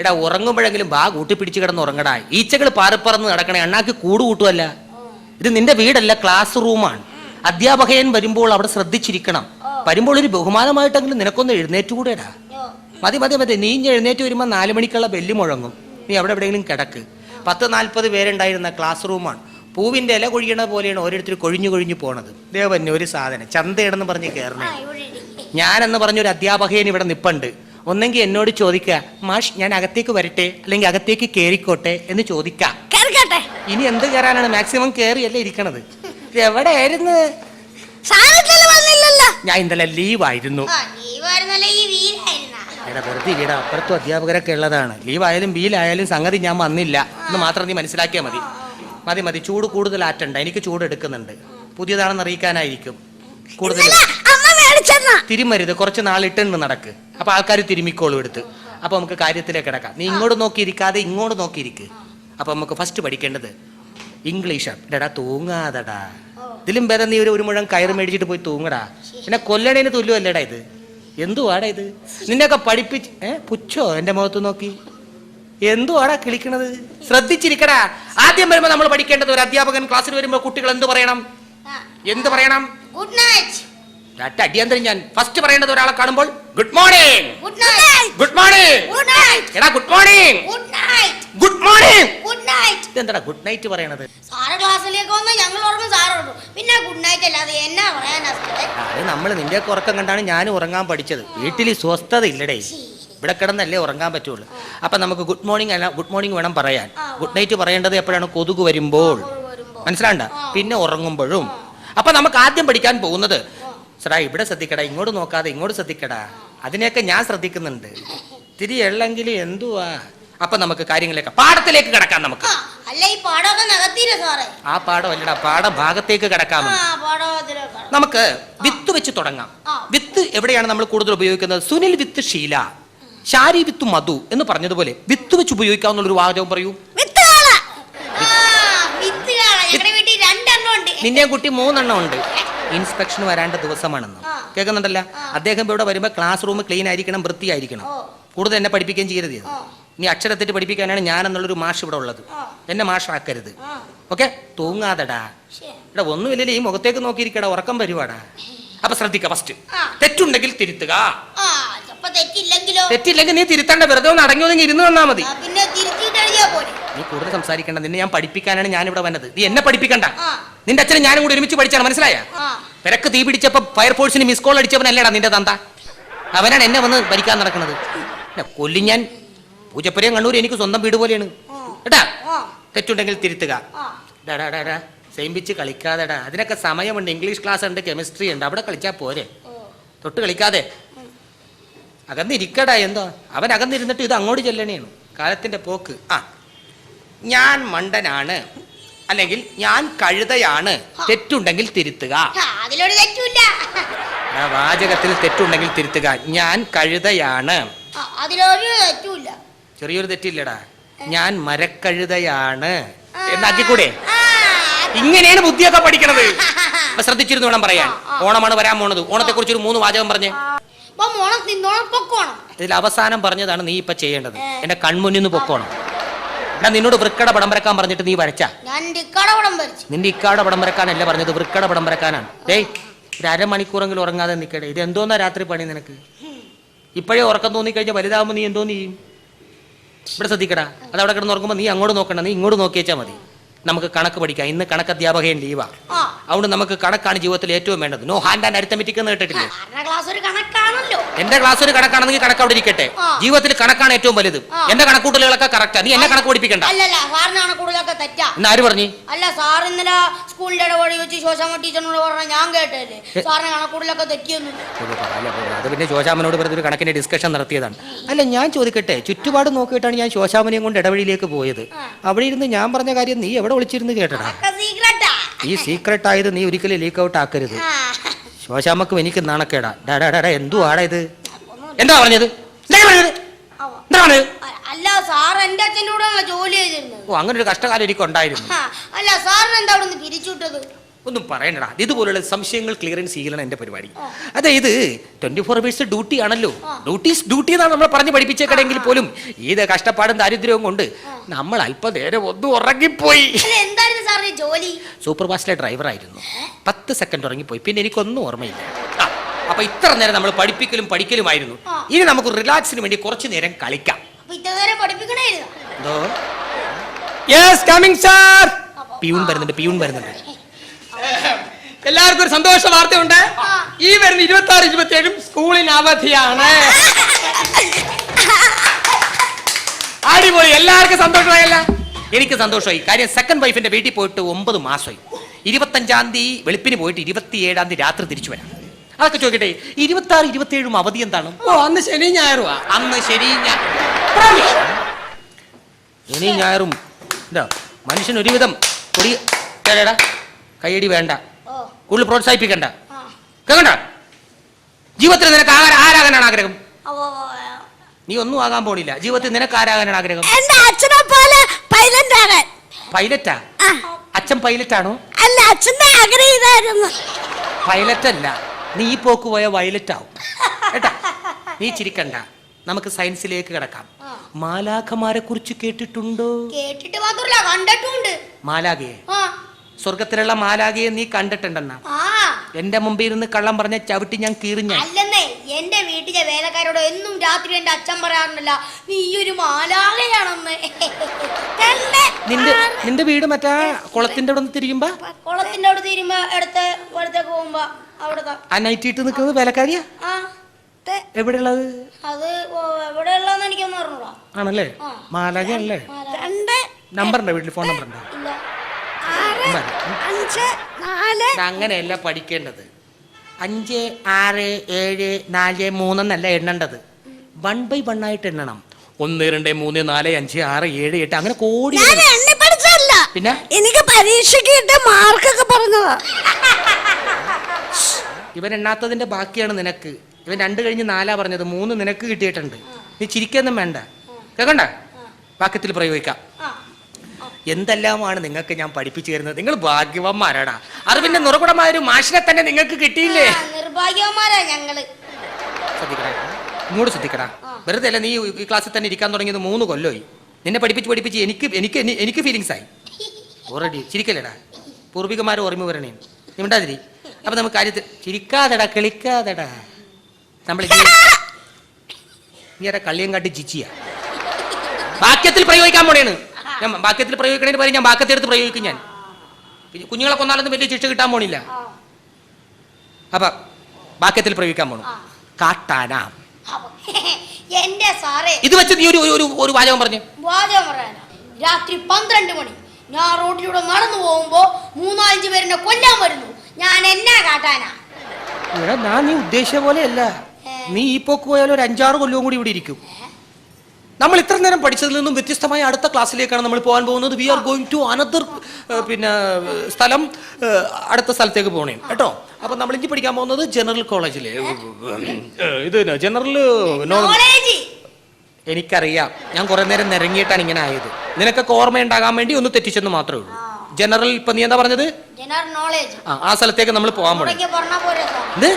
എടാ ഉറങ്ങുമ്പോഴെങ്കിലും ബാ കൂട്ടിപ്പിടിച്ച് കിടന്ന് ഉറങ്ങടാ. ഈച്ചകൾ പാറിപ്പറന്ന് നടക്കണേ, അണ്ണാക്ക് കൂട് കൂട്ടുമല്ല. ഇത് നിന്റെ വീടല്ല, ക്ലാസ് റൂമാണ്. അധ്യാപകൻ വരുമ്പോൾ അവിടെ ശ്രദ്ധിച്ചിരിക്കണം. വരുമ്പോൾ ഒരു ബഹുമാനമായിട്ടെങ്കിലും നിനക്കൊന്ന് എഴുന്നേറ്റുകൂടെടാ. മതി മതി മതി, നീ എഴുന്നേറ്റ് വരുമ്പോൾ 4 മണിക്കുള്ള ബെല്ല് മുഴങ്ങും. നീ അവിടെ എവിടെയെങ്കിലും കിടക്ക്. 10-40 പേരുണ്ടായിരുന്ന ക്ലാസ് റൂമാണ്. പൂവിന്റെ ഇല കൊഴിയണ പോലെയാണ് ഓരോരുത്തർ കൊഴിഞ്ഞു കൊഴിഞ്ഞു പോണത്. ദേവന് ഒരു സാധനം ചന്തയാണെന്ന് പറഞ്ഞ് കയറണേ. ഞാനെന്ന് പറഞ്ഞൊരു അധ്യാപകൻ ഇവിടെ നിപ്പുണ്ട്. ഒന്നെങ്കിൽ എന്നോട് ചോദിക്കുക, മാഷ് ഞാൻ അകത്തേക്ക് വരട്ടെ, അല്ലെങ്കിൽ അകത്തേക്ക് കയറിക്കോട്ടെ എന്ന് ചോദിക്കാം. ഇനി എന്ത് കയറാനാണ്? മാക്സിമം കയറിയല്ലേ ഇരിക്കണത്. എവിടെയായിരുന്നു? ഞാൻ ഇന്നലെ ലീവായിരുന്നു. വെറുതെ ഇവിടെ അപ്പുറത്തും അധ്യാപകരൊക്കെ ഉള്ളതാണ്. ലീവായാലും ബീലായാലും സംഗതി ഞാൻ വന്നില്ല എന്ന് മാത്രം നീ മനസ്സിലാക്കിയാൽ മതി. മതി മതി, ചൂട് കൂടുതൽ ആറ്റണ്ട. എനിക്ക് ചൂട് എടുക്കുന്നുണ്ട്. പുതിയതാണെന്ന് അറിയിക്കാനായിരിക്കും. കൂടുതൽ തിരുമരുത്, കുറച്ച് നാളിട്ടുണ്ട് നടക്ക്. അപ്പൊ ആൾക്കാർ തിരുമിക്കോളും എടുത്ത്. അപ്പൊ നമുക്ക് കാര്യത്തിലേക്ക് കിടക്കാം. നീ ഇങ്ങോട്ട് നോക്കിയിരിക്കാതെ ഇങ്ങോട്ട് നോക്കിയിരിക്ക്. അപ്പൊ നമുക്ക് ഫസ്റ്റ് പഠിക്കേണ്ടത് ഇംഗ്ലീഷാണ്. ഇടടാ തൂങ്ങാതടാ. ഇതിലും ഭേദം നീ ഒരു മുഴം കയറ് മേടിച്ചിട്ട് പോയി തൂങ്ങടാ. പിന്നെ കൊല്ലണേന് തുല്യമല്ലേടാ ഇത്. എന്തുവാടാ ഇത്? നിന്നെയൊക്കെ പഠിപ്പിച്ച് പുച്ഛോ എന്റെ മുഖത്ത് നോക്കി? എന്തുവാടാ കിളിക്കണത്? ശ്രദ്ധിച്ചിരിക്കടാ. ആദ്യം വരുമ്പോ നമ്മൾ പഠിക്കേണ്ടത്, ഒരു അധ്യാപകൻ ക്ലാസ്സിൽ വരുമ്പോ കുട്ടികൾ എന്ത് പറയണം? എന്ത് പറയണം? Good night. അടിയന്തരം ഞാൻ ഫസ്റ്റ് പറയേണ്ടത്, ഒരാളെ കാണുമ്പോൾ ഗുഡ് മോർണിംഗ്, ഗുഡ് മോർണിംഗ്, എടാ ഗുഡ് മോർണിംഗ്, ഗുഡ് മോർണിംഗ്. ഇതെന്താ ഗുഡ് നൈറ്റ് പറയണത്? സാറ് ക്ലാസ്സിലേക്ക് വന്ന് ഞങ്ങൾ ഉറങ്ങും, സാറ് പിന്നെ ഗുഡ് നൈറ്റ് അല്ലാതെ എന്നാ പറയാനാ? അത് നമ്മൾ നിന്റെ ഉറക്കം കണ്ടാണ് ഞാൻ ഉറങ്ങാൻ പഠിച്ചത്. വീട്ടിൽ സ്വസ്ഥത ഇല്ലടേ, ഇവിടെ കിടന്നല്ലേ ഉറങ്ങാൻ പറ്റുള്ളൂ. അപ്പൊ നമുക്ക് ഗുഡ് മോർണിംഗ് അല്ല, ഗുഡ് മോർണിംഗ് വേണം പറയാൻ. ഗുഡ് നൈറ്റ് പറയേണ്ടത് എപ്പോഴാണ്? കൊതുക് വരുമ്പോൾ, മനസ്സിലാണ്ട? പിന്നെ ഉറങ്ങുമ്പോഴും. അപ്പൊ നമുക്ക് ആദ്യം പഠിക്കാൻ പോകുന്നത്, സാറാ ഇവിടെ ശ്രദ്ധിക്കടാ, ഇങ്ങോട്ട് നോക്കാതെ ഇങ്ങോട്ട് ശ്രദ്ധിക്കടാ. അതിനെയൊക്കെ ഞാൻ ശ്രദ്ധിക്കുന്നുണ്ട്. തിരി എള്ളെങ്കിൽ എന്തുവാ. അപ്പൊ നമുക്ക് കാര്യങ്ങളിലേക്ക്, പാഠത്തിലേക്ക് കിടക്കാം. നമുക്ക് ആ പാഠം അല്ലടാ, പാഠഭാഗത്തേക്ക് കിടക്കാം. നമുക്ക് വിത്ത് വെച്ച് തുടങ്ങാം. വിത്ത് എവിടെയാണ് നമ്മൾ കൂടുതൽ ഉപയോഗിക്കുന്നത്? സുനിൽ വിത്ത് ഷീല, ഷാരി വിത്ത് മധു എന്ന് പറഞ്ഞതുപോലെ വിത്ത് വെച്ച് ഉപയോഗിക്കാവുന്ന ഒരു വാചകം പറയൂ. നിന്നെ കുട്ടി 3 എണ്ണം ഉണ്ട്. ഇൻസ്പെക്ഷൻ വരേണ്ട ദിവസമാണെന്ന് കേൾക്കുന്നുണ്ടല്ല. അദ്ദേഹം ഇവിടെ വരുമ്പോൾ ക്ലാസ് റൂം ക്ലീൻ ആയിരിക്കണം, വൃത്തിയായിരിക്കണം. കൂടുതൽ എന്നെ പഠിപ്പിക്കുകയും ചെയ്യരുത്. ഇനി അക്ഷരത്തെറ്റ് പഠിപ്പിക്കാനാണ് ഞാൻ എന്നുള്ളൊരു മാഷ് ഇവിടെ ഉള്ളത്. എന്നെ മാഷാക്കരുത്. ഓക്കെ? തൂങ്ങാതടാ. ഇവിടെ ഒന്നുമില്ലല്ലേ, ഈ മുഖത്തേക്ക് നോക്കിയിരിക്കടാ, ഉറക്കം വരുവാടാ. അപ്പൊ ശ്രദ്ധിക്ക. ഫസ്റ്റ് തെറ്റുണ്ടെങ്കിൽ തിരുത്തുക. തെറ്റില്ലെങ്കിൽ നീ തിരുത്തണ്ട, വെറുതെ ഒന്ന് അടങ്ങി ഇരുന്ന് വന്നാ മതി. നീ കൂടുതൽ സംസാരിക്കണ്ട. നിന്നെ ഞാൻ പഠിപ്പിക്കാനാണ് ഞാൻ ഇവിടെ വന്നത്. നീ എന്നെ പഠിപ്പിക്കണ്ട. നിന്റെ അച്ഛനെ ഞാനും കൂടി ഒരുമിച്ച് പഠിച്ചാണ്, മനസ്സിലായ? പെരക്ക് തീ പിടിച്ചപ്പോ ഫയർഫോഴ്സിന് മിസ് കോൾ അടിച്ചവനല്ലേടാ നിന്റെ തന്ത. അവനാണ് എന്നെ വന്ന് ഭരിക്കാൻ നടക്കുന്നത്. കൊല്ലി ഞാൻ. പൂജപ്പുരയും കണ്ണൂർ എനിക്ക് സ്വന്തം വീട് പോലെയാണ് കേട്ടാ. തെറ്റുണ്ടെങ്കിൽ തിരുത്തുക. സെയിംപിച്ച് കളിക്കാതെടാ, അതിനൊക്കെ സമയമുണ്ട്. ഇംഗ്ലീഷ് ക്ലാസ് ഉണ്ട്, കെമിസ്ട്രി ഉണ്ട്, അവിടെ കളിച്ചാ പോരെ. തൊട്ട് കളിക്കാതെ അകന്നിരിക്കടാ. എന്തോ അവൻ അകന്നിരുന്നിട്ട് ഇത് അങ്ങോട്ട് ചെല്ലണേണ് കാലത്തിന്റെ പോക്ക്. ഞാൻ മണ്ടനാണ്, അല്ലെങ്കിൽ ഞാൻ കഴുതയാണ്. തെറ്റുണ്ടെങ്കിൽ തിരുത്തുക. വാചകത്തിൽ തെറ്റുണ്ടെങ്കിൽ തിരുത്തുക. ഞാൻ കഴുതയാണ്. ചെറിയൊരു തെറ്റില്ലടാ. ഞാൻ മരക്കഴുതയാണ് എന്നാക്കിക്കൂടെ? ഇങ്ങനെയാണ് ബുദ്ധിയൊക്കെ പഠിക്കണത്. ശ്രദ്ധിച്ചിരുന്നു വേണം പറയാൻ. ഓണമാണ് വരാൻ പോണത്. ഓണത്തെ കുറിച്ച് ഒരു 3 വാചകം പറഞ്ഞേ. ഇതിൽ അവസാനം പറഞ്ഞതാണ് നീ ഇപ്പൊ ചെയ്യേണ്ടത്. എന്റെ കൺമുന്നിൽ നിന്ന് പൊക്കോണം. നിന്നോട് വൃക്കട പടം വരക്കാൻ പറഞ്ഞിട്ട് നീ വരച്ച? നിന്റെ ഇക്കാട പടം വരക്കാനല്ല പറഞ്ഞത്, വൃക്കട പടം വരക്കാനാണ്. ഒരു 1/2 മണിക്കൂറെങ്കിലും ഉറങ്ങാതെ നിൽക്കട്ടെ. ഇത് എന്തോന്നാ രാത്രി പണി നിനക്ക്? ഇപ്പോഴേ ഉറക്കം തോന്നിക്കഴിഞ്ഞാൽ വലുതാവുമ്പോൾ നീ എന്തോന്ന് ചെയ്യും? ഇവിടെ ശ്രദ്ധിക്കടാ. അത് അവിടെ കിടന്ന് ഉറങ്ങുമ്പോൾ നീ അങ്ങോട്ട് നോക്കണ്ട, നീ ഇങ്ങോട്ട് നോക്കിയേച്ചാൽ മതി. നമുക്ക് കണക്ക് പഠിക്കാം. ഇന്ന് കണക്ക് അധ്യാപകൻ ലീവാ. അതുകൊണ്ട് നമുക്ക് കണക്കാണ് ജീവിതത്തിൽ ഏറ്റവും വേണ്ടത്. നോ ഹാൻഡ് ആൻഡ് അരിത്തമെറ്റിക് എന്ന് കേട്ടിട്ടില്ലേ? എന്റെ ക്ലാസ് ഒരു കണക്കാണെങ്കിൽ കണക്ക് അവിടെ ഇരിക്കട്ടെ. ജീവിതത്തിൽ കണക്കാണ് ഏറ്റവും വലുത്. എന്റെ കണക്കൂട്ടലുകളൊക്കെ കറക്റ്റാ. നീ എന്നെ കണക്ക് പഠിപ്പിക്കണ്ട. എന്ന് ആര് പറഞ്ഞു? അല്ല സാർ ഇന്നലെ സ്കൂളിന്റെ ഇടപെടി വെച്ച് ശോശാമ്മ ടീച്ചറിനോട് പറഞ്ഞ ഞാൻ കേട്ടല്ലേ സാറിന് കണക്കൂട്ടലൊക്കെ തെറ്റിയൊന്നും. അത് പിന്നെ ശോശാമ്മനോട് വെറുതെ ഒരു കണക്കിന്റെ ഡിസ്കഷൻ നടത്തിയതാണ്. അല്ല ഞാൻ ചോദിക്കട്ടെ, ചുറ്റുപാട് നോക്കിയിട്ടാണ് ഞാൻ ശോശാമ്മനെയും കൊണ്ട് ഇടവഴിയിലേക്ക് പോയത്. അവിടെ ഇരുന്ന് ഞാൻ പറഞ്ഞ കാര്യം നീ എവിടെ വിളിച്ചിരുന്ന് കേട്ടടാ? ഈ സീക്രട്ട് ആയത് നീ ഒരിക്കലും ലീക്ക് ഔട്ട് ആക്കരുത്. ശോശാമ്മക്കും എനിക്ക് നാണക്കേടാ. എന്തുവാടാ ഇത്? എന്താ പറഞ്ഞത്? അല്ല സാർ എന്റെ അച്ഛൻ്റെ കൂടെ ജോലി ചെയ്തിരുന്നത്. ഓ, അങ്ങനെ ഒരു കഷ്ടകാലം എനിക്ക് ഉണ്ടായിരുന്നു. അല്ല സാറിന് എന്താ അവിടെ നിന്ന് പിരിച്ചുവിട്ടത്? ഒന്നും പറയണ്ടടാ. ഇതുപോലുള്ള സംശയങ്ങൾ ക്ലിയറൻസ് ചെയ്യലാണ് എന്റെ പരിപാടി. അതായത് 24 hours ഡ്യൂട്ടി ആണല്ലോ. ഡ്യൂട്ടി എന്നാണ് നമ്മൾ പറഞ്ഞ് പഠിപ്പിച്ചേക്കണെങ്കിൽ പോലും ഇത് കഷ്ടപ്പാടും ദാരിദ്ര്യവും കൊണ്ട് നമ്മൾ അല്പനേരം ഒന്നും ഉറങ്ങിപ്പോയി. എന്തായിരുന്നു സാറിന് ജോലി? സൂപ്പർ ഫാസ്റ്റിലെ ഡ്രൈവർ ആയിരുന്നു. 10 സെക്കൻഡ് ഉറങ്ങിപ്പോയി. പിന്നെ എനിക്കൊന്നും ഓർമ്മയില്ല. അപ്പൊ ഇത്ര നേരം നമ്മൾ പഠിപ്പിക്കലും പഠിക്കലുമായിരുന്നു. ഇനി നമുക്ക് റിലാക്സിന് വേണ്ടി കുറച്ചു നേരം കളിക്കാം. പിയൂൺ വരുന്നുണ്ട്. എല്ലാവർക്കും ഒരു സന്തോഷ വാർത്തയുണ്ട്. ഈ വരുന്ന 26, 27 സ്കൂളിന് അവധിയാണ്. അടിപൊളി. എല്ലാവർക്കും സന്തോഷമായല്ല? എനിക്ക് സന്തോഷമായി. കാര്യം സെക്കൻഡ് വൈഫിന്റെ വീട്ടിൽ പോയിട്ട് 9 മാസമായി. 25-ാം തീയതി വെളുപ്പിന് പോയിട്ട് 27-ാം തീയതി രാത്രി തിരിച്ചു വരാം. അതൊക്കെ ചോദിക്കട്ടെ, 26, 27 അവധി എന്താണ്? അന്ന് ശനി ഞായറുവാ. അന്ന് ശനി ഞായറും മനുഷ്യൻ ഒരുവിധം കയ്യടി വേണ്ട, കൂടുതൽ പ്രോത്സാഹിപ്പിക്കണ്ട. കേൾക്കണ്ട? ജീവിതത്തിൽ നിനക്ക് ആരാകാനാണ് ആഗ്രഹം? നീ ഒന്നും ആകാൻ പോണില്ല. ജീവിതത്തിൽ നിനക്ക് ആരാകാനാണ് ആഗ്രഹം? പൈലറ്റാ? അച്ഛൻ പൈലറ്റാണോ? അല്ല, അച്ഛന്റെ ആഗ്രഹിതായിരുന്നു. പൈലറ്റ് അല്ല, നീ പോക്ക് പോയ വയലറ്റ് ആവും കേട്ടാ. നീ ചിരിക്കണ്ട, നമുക്ക് സയൻസിലേക്ക് കിടക്കാം. മാലാഖമാരെ കുറിച്ച് കേട്ടിട്ടുണ്ടോ? കേട്ടിട്ട് മാത്രമല്ല, കണ്ടിട്ടുണ്ട്. മാലാഖയെ, സ്വർഗത്തിലുള്ള മാലാഖയെ നീ കണ്ടിട്ടുണ്ടെന്നാ? എന്റെ മുമ്പിൽ ഇരുന്ന് കള്ളം പറഞ്ഞ ചവിട്ടി ഞാൻ കീറിഞ്ഞ. അല്ലെന്നേ, എന്റെ വീട്ടിലെ വേലക്കാരോട് എന്നും രാത്രി എന്റെ അച്ഛൻ പറയാറുണ്ടല്ല, നീ ഒരു മാലാഖയാണെന്ന്. നിന്റെ വീട് മറ്റാ കുളത്തിന്റെ അവിടെ തിരിയുമ്പോ അടുത്തേക്ക് പോകുമ്പോ അവിടുത്തെ ആ നൈറ്റ് ഇട്ട് നിൽക്കുന്നത് വേലക്കാരിയാ? എവിടെയുള്ളത്? അത് എവിടെയുള്ളതെന്ന് എനിക്കൊന്നും അറിഞ്ഞൂടാ. ആണല്ലേ? മാലാഖയല്ലേ? നമ്പറുണ്ടോ വീട്ടിൽ? ഫോൺ നമ്പർ ഉണ്ടോ? അങ്ങനെയല്ല പഠിക്കേണ്ടത്. 5, 6, 7, 4, 3 എന്നല്ല എണ്ണേണ്ടത്. 1 by 1 ആയിട്ട് എണ്ണണം. 1, 2, 3, 4, 5, 6, 7, 8 അങ്ങനെ കോടി. പിന്നെ എനിക്ക് പരീക്ഷയ്ക്ക് കിട്ടിയ മാർക്കൊക്കെ പറഞ്ഞതാ. ഇവൻ എണ്ണാത്തതിന്റെ ബാക്കിയാണ് നിനക്ക്. ഇവൻ 2 കഴിഞ്ഞ് 4 പറഞ്ഞത്, 3 നിനക്ക് കിട്ടിയിട്ടുണ്ട്. നീ ചിരിക്കൊന്നും വേണ്ട. കേൾക്കണ്ട? വാക്യത്തിൽ പ്രയോഗിക്കാം. എന്തെല്ലാമാണ് നിങ്ങൾക്ക് ഞാൻ പഠിപ്പിച്ചു തരുന്നത്. നിങ്ങൾ ഭാഗ്യവന്മാരാടാ. അറിവിന്റെ നിറകുടമായ ഒരു മാഷിനെ തന്നെ നിങ്ങൾക്ക് കിട്ടിയില്ലേ? നിർഭാഗ്യവന്മാരാ ഞങ്ങള്. ശ്രദ്ധിക്കടാ, ഇങ്ങോട്ട് ശ്രദ്ധിക്കടാ. വെറുതെ അല്ല, നീ ഈ ക്ലാസ്സിൽ തന്നെ ഇരിക്കാൻ തുടങ്ങിയത് 3 കൊല്ലമായി. നിന്നെ പഠിപ്പിച്ച് എനിക്ക് ഫീലിങ്സ് ആയി. ഓൾറെഡി ചിരിക്കല്ലേടാ. പൂർവികന്മാരെ ഓർമ്മ വരണേ. നീ മിണ്ടാതിരി. അപ്പൊ നമുക്ക് കാര്യത്തിൽ ചിരിക്കാതെടാ, കളിക്കാതെടാ. നമ്മൾ നീ ആരാ കള്ളിയും കാട്ടി ചിച്ചിയാ? വാക്യത്തിൽ പ്രയോഗിക്കാൻ പോണേണ്. ഞാൻ വാക്യത്തിൽ പ്രയോഗിക്കണേന് പറയും, ഞാൻ വാക്യത്തെടുത്ത് പ്രയോഗിക്കും. ഞാൻ പിന്നെ കുഞ്ഞുങ്ങളെ കൊന്നാലൊന്നും വലിയ ശിക്ഷ കിട്ടാൻ പോണില്ല. അപ്പൊ വാക്യത്തിൽ പ്രയോഗിക്കാൻ പോണു. കാട്ടാന. എന്റെ സാറേ, ഇത് വെച്ച് നീ ഒരു വാചകം പറഞ്ഞു. വാചകം പറയാനാ? രാത്രി 12 മണി ഞാൻ റോഡിലൂടെ നടന്നു പോകുമ്പോ 3-5 പേരെന്നെ കൊല്ലാൻ വരുന്നു. ഞാൻ എന്നാ കാട്ടാനാ? ഞാൻ നീ ഉദ്ദേശിച്ച പോലെ അല്ല. നീ ഈ പോക്ക് പോയാലും ഒരു 5-6 കൊല്ലവും കൂടി ഇവിടെ ഇരിക്കും. നമ്മൾ ഇത്ര നേരം പഠിച്ചതിൽ നിന്നും വ്യത്യസ്തമായ അടുത്ത ക്ലാസ്സിലേക്കാണ് നമ്മൾ പോകാൻ പോകുന്നത്. We are going to another സ്ഥലം, അടുത്ത സ്ഥലത്തേക്ക് പോകണേ കേട്ടോ. അപ്പൊ നമ്മൾ ഇനി പഠിക്കാൻ പോകുന്നത് ജനറൽ കോളേജിലെ ഇത് ജനറൽ നോളജ്. എനിക്കറിയാം, ഞാൻ കുറെ നേരം നിരങ്ങിയിട്ടാണ് ഇങ്ങനെ ആയത്. നിനക്കൊക്കെ ഓർമ്മയുണ്ടാകാൻ വേണ്ടി ഒന്ന് തെറ്റിച്ചെന്ന് മാത്രമേ ഉള്ളൂ. ജനറൽ, ഇപ്പൊ നീ എന്താ പറഞ്ഞത്? General knowledge. ആ സ്ഥലത്തേക്ക് നമ്മൾ പോകാൻ പോണേ. എന്ത്?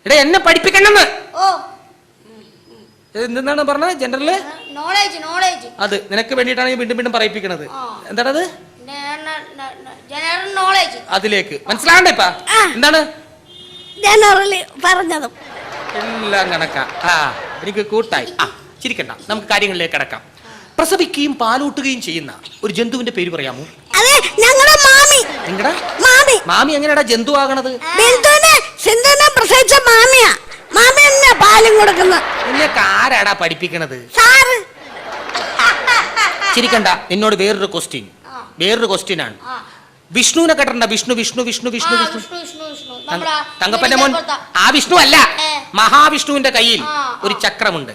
എടാ, എന്നെ പഠിപ്പിക്കണമെന്ന്. എന്താണ് പറഞ്ഞത്? General knowledge. അത് നിനക്ക് വേണ്ടിയിട്ടാണ് വീണ്ടും വീണ്ടും പറയിപ്പിക്കണത്. എന്താണത്? General knowledge. അതിലേക്ക് മനസ്സിലാകണ്ടേ ഇപ്പ? എന്താണ് ജനറലി പറഞ്ഞതും എല്ലാം കണക്കാ. എനിക്ക് കൂട്ടായി. ചിരിക്കണ്ട, നമുക്ക് കാര്യങ്ങളിലേക്ക് കിടക്കാം. പ്രസവിക്കുകയും പാലൂട്ടുകയും ചെയ്യുന്ന ഒരു ജന്തുവിന്റെ പേര് പറയാമോ? അതെ, ഞങ്ങളുടെ മാമി. നിങ്ങളുടെ മാമി. മാമി എങ്ങനെയാടാ ജന്തു ആകണത്? സിന്ധുവിനെ പ്രസവിച്ച മാമിയാ. മാമി എന്നാ പാലും കൊടുക്കുന്നത്. നിന്നൊക്കെ ആരാടാ പഠിപ്പിക്കണത്? സാറ്. ചിരിക്കണ്ട, നിന്നോട് വേറൊരു ക്വസ്റ്റ്യൻ ആണ്. വിഷ്ണുവിനെ കേട്ടിട്ടുണ്ടോ? വിഷ്ണു തങ്കപ്പന്റെ മോൻ. ആ വിഷ്ണു അല്ല, മഹാവിഷ്ണുവിന്റെ കയ്യിൽ ഒരു ചക്രമുണ്ട്.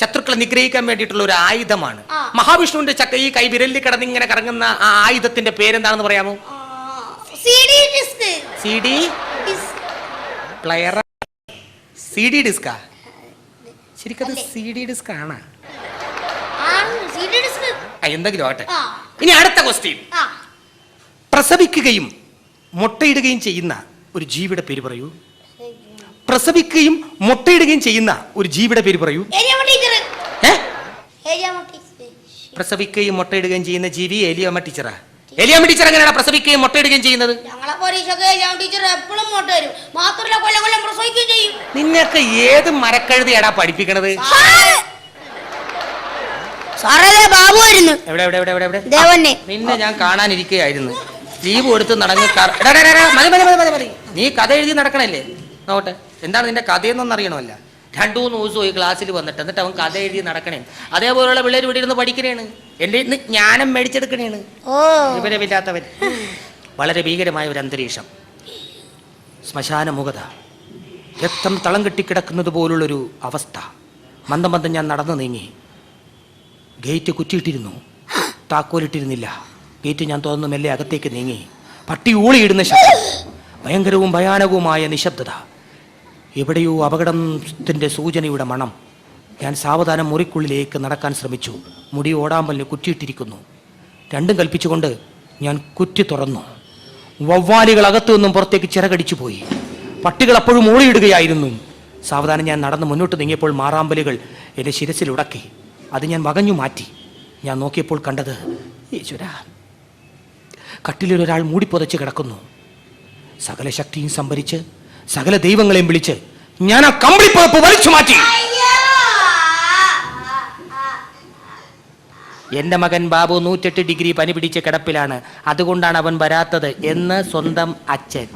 ശത്രുക്കളെ നിഗ്രഹിക്കാൻ വേണ്ടിയിട്ടുള്ള ഒരു ആയുധമാണ്. മഹാവിഷ്ണുവിന്റെ ഈ കൈ വിരലിൽ കിടന്ന് ഇങ്ങനെ കറങ്ങുന്ന ആ ആയുധത്തിന്റെ പേരെന്താണെന്ന് പറയാമോ? CD player. CD ഡിസ്കാ? ശരിക്കത് CD ഡിസ്ക് ആണ്. എന്തെങ്കിലും ആട്ടെ. ഇനി അടുത്ത ക്വസ്റ്റ്യൻ. പ്രസവിക്കുകയും മുട്ടയിടുകയും ചെയ്യുന്ന ഒരു ജീവിയുടെ പേര് പറയൂ. പ്രസവിക്കുകയും മുട്ടയിടുകയും ചെയ്യുന്ന ഒരു ജീവിയുടെ പേര് പറയൂ. ഏലിയാമ്മ ടീച്ചർ. ഏ? ഏലിയാമ്മ ടീച്ചർ. പ്രസവിക്കുകയും മുട്ടയിടുകയും ചെയ്യുന്ന ജീവി ഏലിയാമ്മ ടീച്ചറാ. ഏലിയാമ്മ ടീച്ചർ എങ്ങനെയാണ് പ്രസവിക്കുകയും മുട്ടയിടുകയും ചെയ്യുന്നത്? ഞങ്ങളെ പരീക്ഷയ്ക്ക് ഏലിയാമ്മ ടീച്ചർ എപ്പോഴും മുട്ട വരും. മാത്രമല്ല കൊല്ലം കൊല്ലം പ്രസവിക്കുകയും ചെയ്യും. നിന്നൊക്കെ ഏത് മരക്കഴുതിയാടാ പഠിപ്പിക്കണത്? സാറേ ബാബു വരുന്നു. എവിടെ എവിടെ എവിടെ എവിടെ എവിടെ? ദേവന്നെ. നിന്നെ ഞാൻ കാണാനിരിക്കുകയായിരുന്നു. ലീവ് കൊടുത്ത് നടന്ന് മതി മതി മതി മതി മതി. നീ കഥ എഴുതി നടക്കണല്ലേ? നോട്ടെ, എന്താണ് നിന്റെ കഥയെന്നൊന്നും അറിയണമല്ല. 2-3 ദിവസമായി ക്ലാസ്സിൽ വന്നിട്ട് എന്നിട്ട് അവൻ കഥ എഴുതി നടക്കണേ. അതേപോലെയുള്ള പിള്ളേർ ഇവിടെ ഇരുന്ന് പഠിക്കണേണ്. എൻ്റെ ഇന്ന് ജ്ഞാനം മേടിച്ചെടുക്കണേണ്. വിവരമില്ലാത്തവൻ. വളരെ ഭീകരമായ ഒരു അന്തരീക്ഷം, ശ്മശാന മുഖത, രക്തം തളം കെട്ടിക്കിടക്കുന്നത് പോലുള്ളൊരു അവസ്ഥ. മന്ദം മന്ദം ഞാൻ നടന്നു നീങ്ങി. ഗേറ്റ് കുറ്റിയിട്ടിരുന്നു, താക്കോലിട്ടിരുന്നില്ല. ഗേറ്റ് ഞാൻ തുറന്നു മെല്ലെ അകത്തേക്ക് നീങ്ങി. പട്ടി ഊളിയിടുന്ന ശബ്ദം, ഭയങ്കരവും ഭയാനകവുമായ നിശബ്ദത. എവിടെയോ അപകടത്തിൻ്റെ സൂചനയുടെ മണം. ഞാൻ സാവധാനം മുറിക്കുള്ളിലേക്ക് നടക്കാൻ ശ്രമിച്ചു. മുടി ഓടാമ്പലിന് കുറ്റിയിട്ടിരിക്കുന്നു. രണ്ടും കൽപ്പിച്ചുകൊണ്ട് ഞാൻ കുറ്റി തുറന്നു. വവ്വാലികൾ അകത്തു നിന്നും പുറത്തേക്ക് ചിറകടിച്ചു പോയി. പട്ടികൾ അപ്പോഴും ഊളിയിടുകയായിരുന്നു. സാവധാനം ഞാൻ നടന്ന് മുന്നോട്ട് നീങ്ങിയപ്പോൾ മാറാമ്പലുകൾ എൻ്റെ ശിരസിൽ ഉടക്കി. അത് ഞാൻ വകഞ്ഞു മാറ്റി. ഞാൻ നോക്കിയപ്പോൾ കണ്ടത്, ഈശ്വര, കട്ടിലൊരാൾ മൂടിപ്പൊതച്ച് കിടക്കുന്നു. സകല ശക്തിയും സംഭരിച്ച് സകല ദൈവങ്ങളെയും വിളിച്ച് ഞാൻ ആ കമ്പിളിപ്പുതപ്പ് വലിച്ചു മാറ്റി. എന്റെ മകൻ ബാബു 108 ഡിഗ്രി പനി പിടിച്ച് കിടപ്പിലാണ്, അതുകൊണ്ടാണ് അവൻ വരാത്തത് എന്ന് സ്വന്തം അച്ഛൻ.